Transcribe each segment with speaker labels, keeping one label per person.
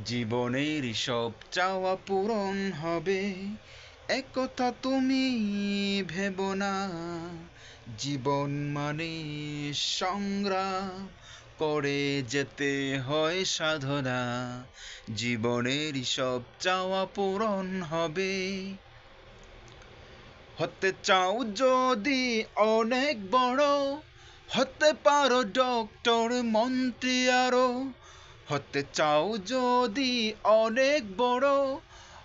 Speaker 1: জীবনের সব চাওয়া পূরণ হবে, একথা তুমি ভেবো না। জীবন মানে সংগ্রাম করে যেতে হয় সাধনা। জীবনের সব চাওয়া পূরণ হবে। হতে চাও যদি অনেক বড়, হতে পারো ডক্টর, মন্ত্রী আরো। হতে চাও যদি অনেক বড়,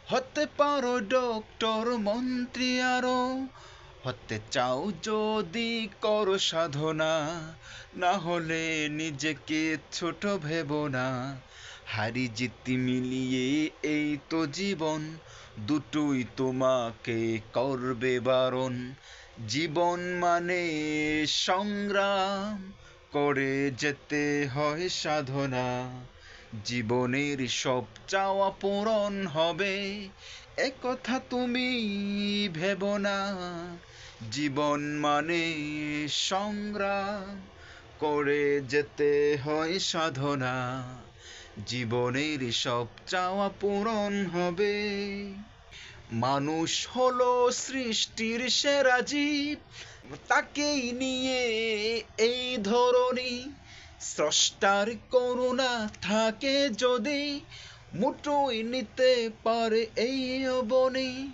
Speaker 1: হতে পারো ডক্টর, মন্ত্রী আরো। হতে চাও যদি করো সাধনা, না হলে নিজেকে ছোট ভেবো না। হারি জিতি মিলিয়ে এই তো জীবন, দুটোই তোমাকে করবে বারণ। জীবন মানে সংগ্রাম করে যেতে হয় সাধনা। জীবনের সব চাওয়া পূরণ হবে, একথা তুমি ভেবো না। জীবন মানে সংগ্রাম করে যেতে হয় সাধনা। জীবনের সব চাওয়া পূরণ হবে। মানুষ হলো সৃষ্টির সেরা জীব, তাকেই নিয়ে এই ধরনী। স্রষ্টার করুণা থাকে যদি, মুঠোয় নিতে পারে এই অবনী।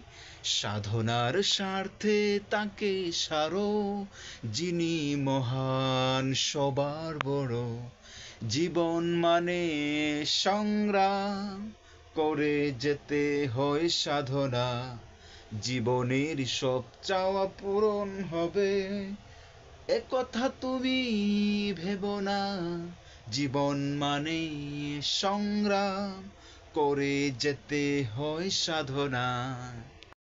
Speaker 1: সাধনার স্বার্থে তাকে সারো, যিনি মহান সবার বড়। জীবন মানে সংগ্রাম করে যেতে হয় সাধনা। জীবনের সব চাওয়া পূরণ হবে, একথা তুমি ভেবো না। জীবন মানে সংগ্রাম করে যেতে হয় সাধনা।